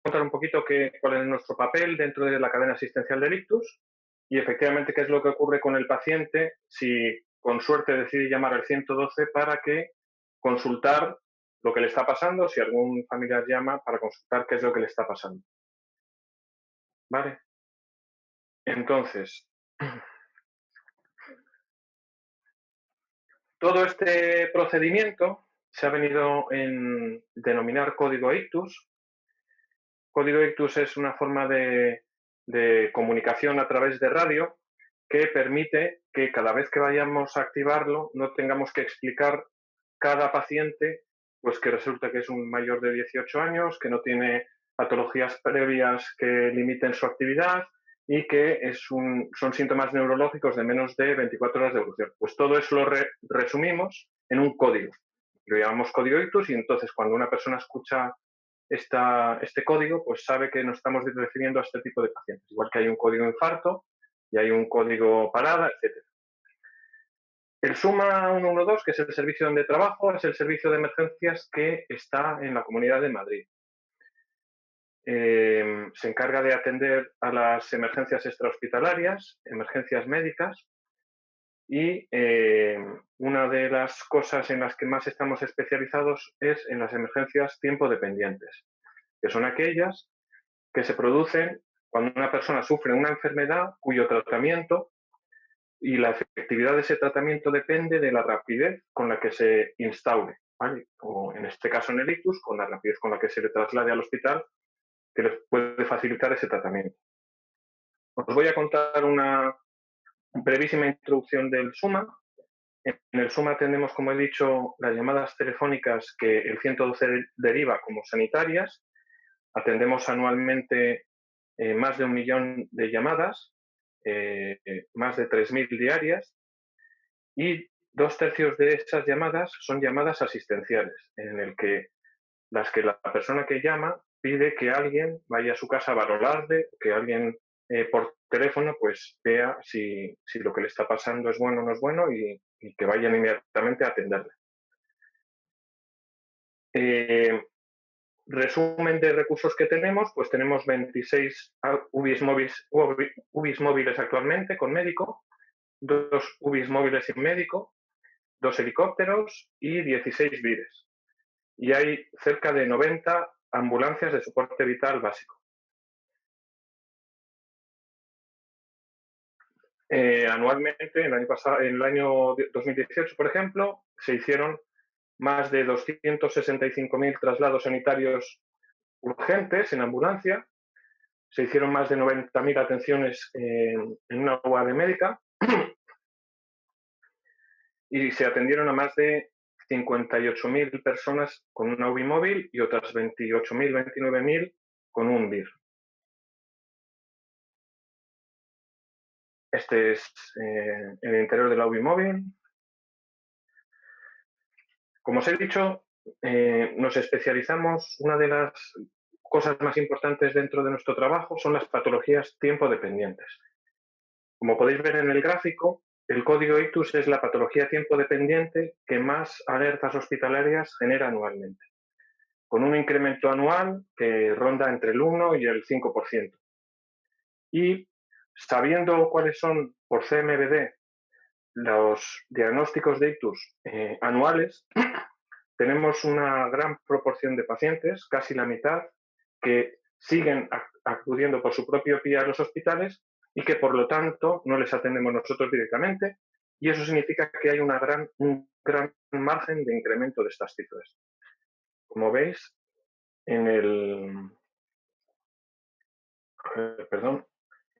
contar un poquito cuál es nuestro papel dentro de la cadena asistencial del ictus y efectivamente qué es lo que ocurre con el paciente si con suerte decide llamar al 112 para consultar lo que le está pasando, si algún familiar llama para consultar qué es lo que le está pasando. ¿Vale? Entonces, todo este procedimiento se ha venido en denominar código ictus. Código ictus es una forma de comunicación a través de radio que permite que cada vez que vayamos a activarlo no tengamos que explicar cada paciente pues que resulta que es un mayor de 18 años, que no tiene patologías previas que limiten su actividad y que son síntomas neurológicos de menos de 24 horas de evolución. Pues todo eso lo resumimos en un código. Lo llamamos código ictus y entonces cuando una persona escucha este código, pues sabe que nos estamos refiriendo a este tipo de pacientes. Igual que hay un código infarto y hay un código parada, etc. El SUMA 112, que es el servicio donde trabajo, es el servicio de emergencias que está en la Comunidad de Madrid. Se encarga de atender a las emergencias extrahospitalarias, emergencias médicas, y una de las cosas en las que más estamos especializados es en las emergencias tiempo dependientes, que son aquellas que se producen cuando una persona sufre una enfermedad cuyo tratamiento y la efectividad de ese tratamiento depende de la rapidez con la que se instaure, ¿vale? O en este caso en el ictus, con la rapidez con la que se le traslade al hospital, que les puede facilitar ese tratamiento. Os voy a contar una brevísima introducción del SUMA. En el SUMA tenemos, como he dicho, las llamadas telefónicas que el 112 deriva como sanitarias. Atendemos anualmente más de 1 millón de llamadas, más de 3.000 diarias, y 2/3 de esas llamadas son llamadas asistenciales, en las que la persona que llama pide que alguien vaya a su casa a valorarle, que alguien por teléfono pues vea si lo que le está pasando es bueno o no es bueno y que vayan inmediatamente a atenderle. Resumen de recursos que tenemos, pues tenemos 26 UBIs móviles actualmente con médico, 2 UBIs móviles sin médico, 2 helicópteros y 16 VIRES. Y hay cerca de 90 ambulancias de soporte vital básico. Anualmente, en el año 2018, por ejemplo, se hicieron más de 265.000 traslados sanitarios urgentes en ambulancia, se hicieron más de 90.000 atenciones en una UAD médica y se atendieron a más de 58.000 personas con una UBI móvil y otras 28.000, 29.000 con un VIR. Este es el interior de la UBI móvil. Como os he dicho, nos especializamos, una de las cosas más importantes dentro de nuestro trabajo son las patologías tiempo dependientes. Como podéis ver en el gráfico, el código ictus es la patología tiempo dependiente que más alertas hospitalarias genera anualmente, con un incremento anual que ronda entre el 1 y el 5%. Y sabiendo cuáles son por CMVD los diagnósticos de ictus anuales, tenemos una gran proporción de pacientes, casi la mitad, que siguen acudiendo por su propio pie a los hospitales y que por lo tanto no les atendemos nosotros directamente, y eso significa que hay un gran margen de incremento de estas cifras. Como veis,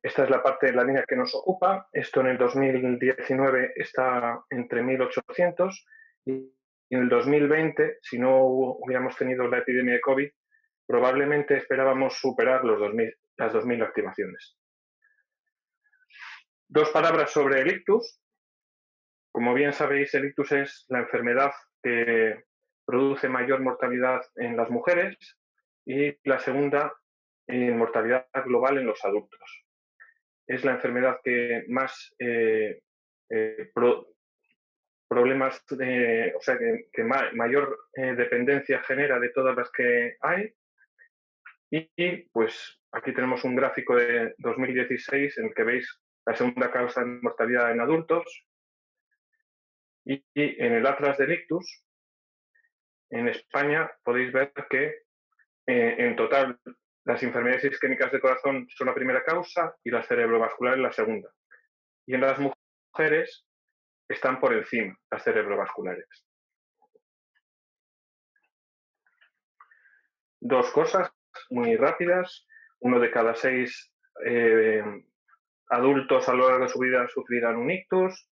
esta es la parte de la línea que nos ocupa. Esto en el 2019 está entre 1.800 y en el 2020, si no hubiéramos tenido la epidemia de COVID, probablemente esperábamos superar las 2.000 activaciones. 2 palabras sobre el ictus. Como bien sabéis, el ictus es la enfermedad que produce mayor mortalidad en las mujeres y la segunda en mortalidad global en los adultos. Es la enfermedad que más problemas, que mayor dependencia genera de todas las que hay, Pues aquí tenemos un gráfico de 2016 en el que veis la segunda causa de mortalidad en adultos. Y en el Atlas del Ictus, en España, podéis ver que en total las enfermedades isquémicas del corazón son la primera causa y las cerebrovasculares la segunda. Y en las mujeres están por encima las cerebrovasculares. Dos cosas muy rápidas. 1 de cada 6 adultos a lo largo de su vida sufrirán un ictus.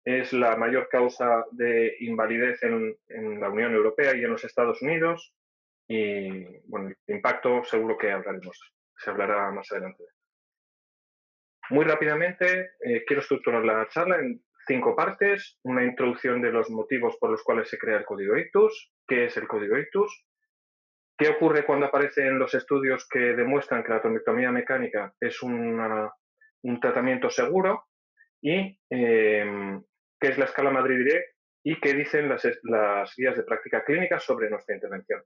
Es la mayor causa de invalidez en la Unión Europea y en los Estados Unidos. Y bueno, el impacto seguro que se hablará más adelante. Muy rápidamente, quiero estructurar la charla en 5 partes. Una introducción de los motivos por los cuales se crea el código ictus. ¿Qué es el código ictus? ¿Qué ocurre cuando aparecen los estudios que demuestran que la trombectomía mecánica es un tratamiento seguro? Y qué es la escala Madrid-Direct y qué dicen las guías de práctica clínica sobre nuestra intervención.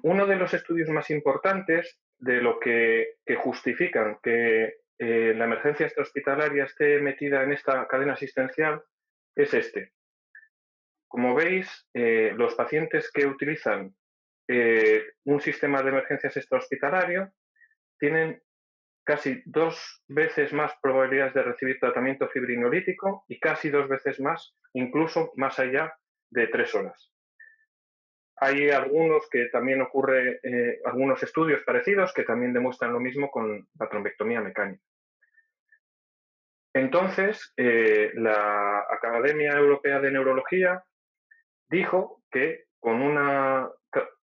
Uno de los estudios más importantes de lo que justifican que la emergencia extrahospitalaria esté metida en esta cadena asistencial es este. Como veis, los pacientes que utilizan un sistema de emergencias extrahospitalario tienen casi 2 veces más probabilidades de recibir tratamiento fibrinolítico y casi 2 veces más, incluso más allá de 3 horas. Hay algunos que también ocurre, algunos estudios parecidos que también demuestran lo mismo con la trombectomía mecánica. Entonces, la Academia Europea de Neurología dijo que con una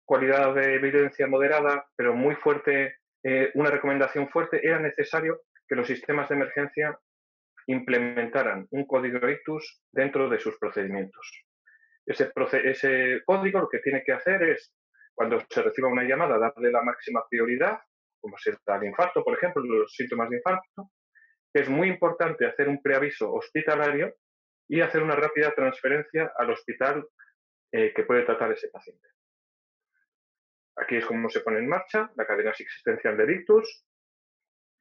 cualidad de evidencia moderada, pero muy fuerte, una recomendación fuerte, era necesario que los sistemas de emergencia implementaran un código ictus dentro de sus procedimientos. Ese código lo que tiene que hacer es, cuando se reciba una llamada, darle la máxima prioridad, como se da el infarto, por ejemplo, los síntomas de infarto, que es muy importante hacer un preaviso hospitalario y hacer una rápida transferencia al hospital que puede tratar ese paciente. Aquí es como se pone en marcha la cadena asistencial de ictus,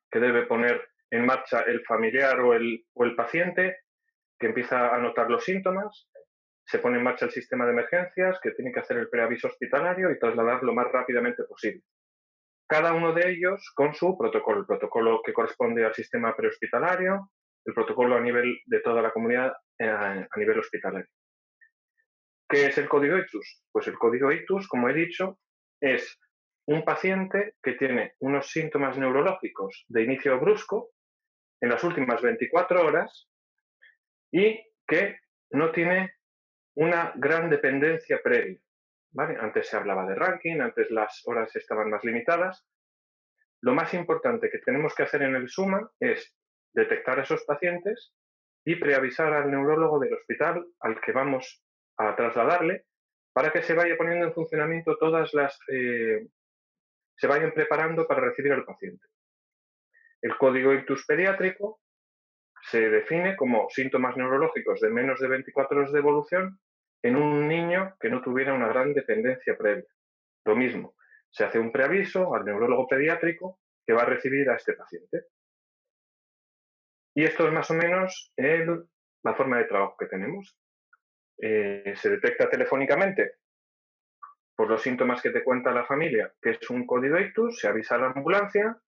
que debe poner en marcha el familiar o el paciente, que empieza a notar los síntomas. Se pone en marcha el sistema de emergencias, que tiene que hacer el preaviso hospitalario y trasladar lo más rápidamente posible. Cada uno de ellos con su protocolo, el protocolo que corresponde al sistema prehospitalario, el protocolo a nivel de toda la comunidad a nivel hospitalario. ¿Qué es el código ictus? Pues el código ictus, como he dicho, es un paciente que tiene unos síntomas neurológicos de inicio brusco en las últimas 24 horas y que no tiene una gran dependencia previa. ¿Vale? Antes se hablaba de ranking, antes las horas estaban más limitadas. Lo más importante que tenemos que hacer en el SUMA es detectar a esos pacientes y preavisar al neurólogo del hospital al que vamos a trasladarle para que se vaya poniendo en funcionamiento se vayan preparando para recibir al paciente. El código ictus pediátrico se define como síntomas neurológicos de menos de 24 horas de evolución en un niño que no tuviera una gran dependencia previa. Lo mismo, se hace un preaviso al neurólogo pediátrico que va a recibir a este paciente. Y esto es más o menos la forma de trabajo que tenemos. Se detecta telefónicamente por los síntomas que te cuenta la familia, que es un código ictus, se avisa a la ambulancia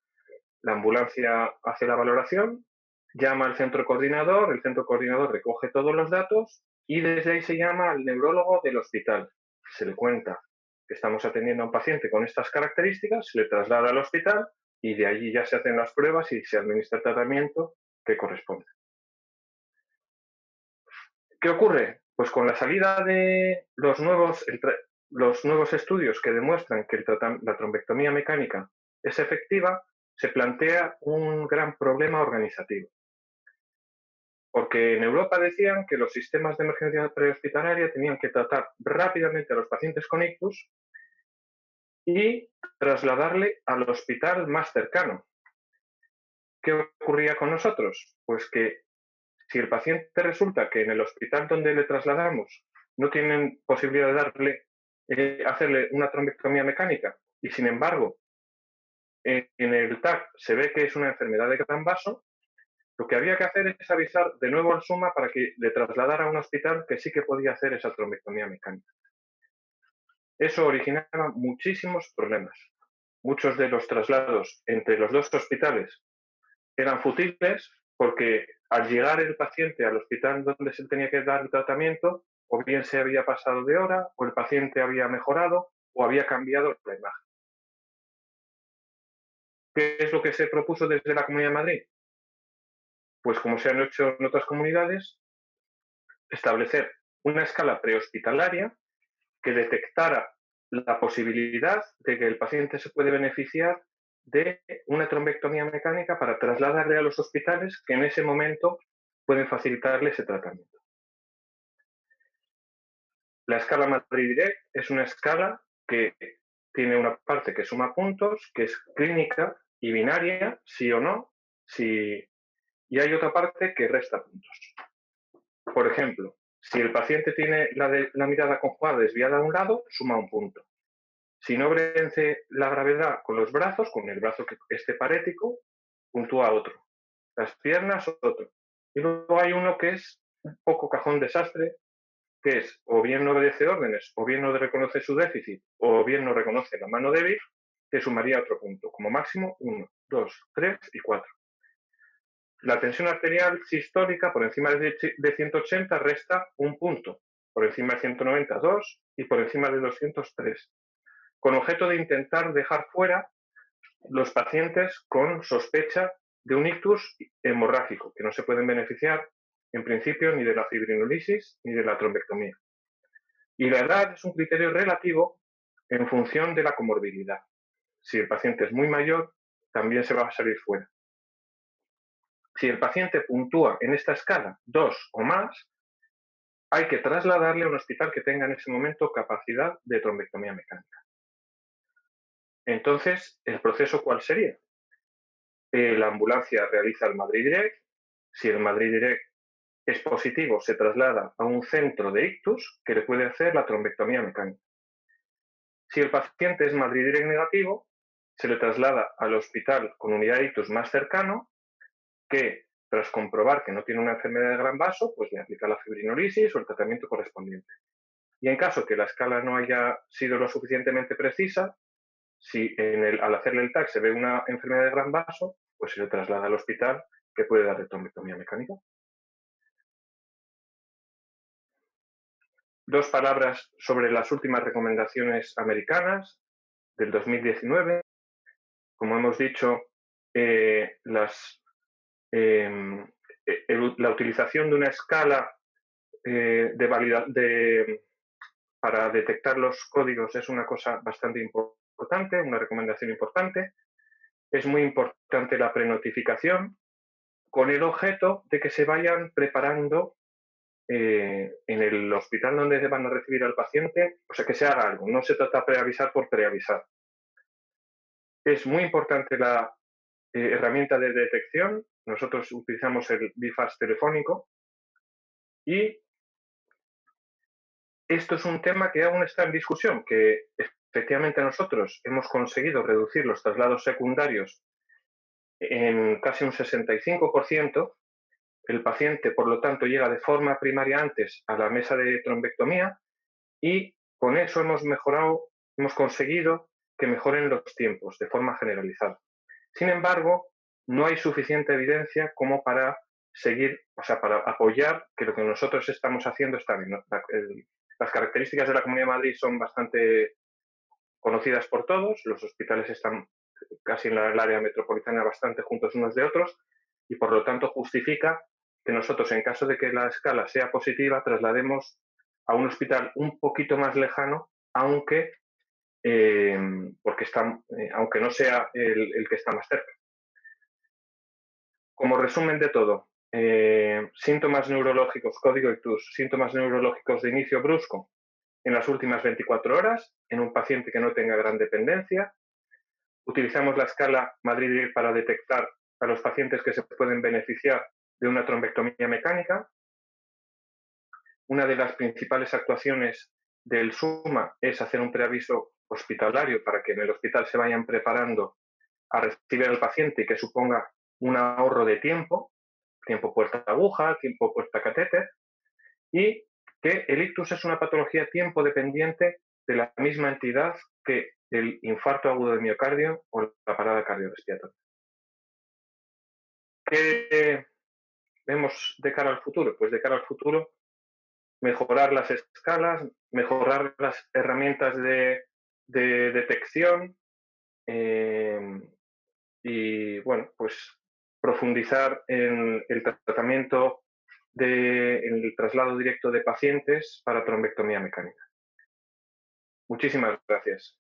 hace la valoración, llama al centro coordinador, el centro coordinador recoge todos los datos y desde ahí se llama al neurólogo del hospital. Se le cuenta que estamos atendiendo a un paciente con estas características, se le traslada al hospital y de allí ya se hacen las pruebas y se administra el tratamiento que corresponde. ¿Qué ocurre? Pues con la salida de los nuevos estudios que demuestran que la trombectomía mecánica es efectiva, se plantea un gran problema organizativo. Porque en Europa decían que los sistemas de emergencia prehospitalaria tenían que tratar rápidamente a los pacientes con ictus y trasladarle al hospital más cercano. ¿Qué ocurría con nosotros? Pues que si el paciente resulta que en el hospital donde le trasladamos no tienen posibilidad de darle hacerle una trombectomía mecánica y, sin embargo, en el TAC se ve que es una enfermedad de gran vaso, lo que había que hacer es avisar de nuevo al SUMA para que le trasladara a un hospital que sí que podía hacer esa trombectomía mecánica. Eso originaba muchísimos problemas. Muchos de los traslados entre los dos hospitales eran fútiles porque al llegar el paciente al hospital donde se tenía que dar el tratamiento, o bien se había pasado de hora, o el paciente había mejorado, o había cambiado la imagen. ¿Qué es lo que se propuso desde la Comunidad de Madrid? Pues como se han hecho en otras comunidades, establecer una escala prehospitalaria que detectara la posibilidad de que el paciente se puede beneficiar de una trombectomía mecánica para trasladarle a los hospitales que en ese momento pueden facilitarle ese tratamiento. La escala Madrid-Direct es una escala que tiene una parte que suma puntos, que es clínica y binaria, sí o no, y hay otra parte que resta puntos. Por ejemplo, si el paciente tiene la mirada conjugada desviada a un lado, suma un punto. Si no vence la gravedad con los brazos, con el brazo que esté parético, puntúa otro. Las piernas, otro. Y luego hay uno que es un poco cajón desastre, que es o bien no obedece órdenes, o bien no reconoce su déficit, o bien no reconoce la mano débil, que sumaría otro punto. Como máximo, 1, 2, 3 y 4. La tensión arterial sistólica por encima de 180 resta un punto, por encima de 190, 2 y por encima de 200, 3. Con objeto de intentar dejar fuera los pacientes con sospecha de un ictus hemorrágico, que no se pueden beneficiar en principio ni de la fibrinolisis ni de la trombectomía. Y la edad es un criterio relativo en función de la comorbilidad. Si el paciente es muy mayor, también se va a salir fuera. Si el paciente puntúa en esta escala 2 o más, hay que trasladarle a un hospital que tenga en ese momento capacidad de trombectomía mecánica. Entonces, ¿el proceso cuál sería? La ambulancia realiza el Madrid-Direct. Si el Madrid-Direct es positivo, se traslada a un centro de ictus que le puede hacer la trombectomía mecánica. Si el paciente es Madrid-Direct negativo, se le traslada al hospital con unidad de ictus más cercano, que tras comprobar que no tiene una enfermedad de gran vaso, pues le aplica la fibrinolisis o el tratamiento correspondiente. Y en caso que la escala no haya sido lo suficientemente precisa, si al hacerle el TAC se ve una enfermedad de gran vaso, pues se le traslada al hospital que puede dar trombectomía mecánica. Dos palabras sobre las últimas recomendaciones americanas del 2019. Como hemos dicho, la utilización de una escala para detectar los códigos es una cosa bastante importante, una recomendación importante. Es muy importante la prenotificación con el objeto de que se vayan preparando en el hospital donde van a recibir al paciente, o sea, que se haga algo. No se trata de preavisar por preavisar. Es muy importante la herramienta de detección. Nosotros utilizamos el BIFAS telefónico y esto es un tema que aún está en discusión, que efectivamente nosotros hemos conseguido reducir los traslados secundarios en casi un 65%. El paciente, por lo tanto, llega de forma primaria antes a la mesa de trombectomía y con eso hemos conseguido que mejoren los tiempos de forma generalizada. Sin embargo, no hay suficiente evidencia como para seguir, o sea, para apoyar que lo que nosotros estamos haciendo está bien. Las características de la Comunidad de Madrid son bastante conocidas por todos, los hospitales están casi en el área metropolitana bastante juntos unos de otros y por lo tanto justifica que nosotros, en caso de que la escala sea positiva, traslademos a un hospital un poquito más lejano, aunque no sea el que está más cerca. Como resumen de todo, síntomas neurológicos, código ictus, síntomas neurológicos de inicio brusco en las últimas 24 horas en un paciente que no tenga gran dependencia. Utilizamos la escala Madrid para detectar a los pacientes que se pueden beneficiar de una trombectomía mecánica. Una de las principales actuaciones del SUMA es hacer un preaviso hospitalario para que en el hospital se vayan preparando a recibir al paciente y que suponga un ahorro de tiempo, tiempo puesta aguja, tiempo puesta catéter, y que el ictus es una patología tiempo dependiente de la misma entidad que el infarto agudo de miocardio o la parada cardiorrespiratoria. ¿Qué vemos de cara al futuro? Pues de cara al futuro, mejorar las escalas, mejorar las herramientas de detección y, bueno, pues profundizar en el tratamiento en el traslado directo de pacientes para trombectomía mecánica. Muchísimas gracias.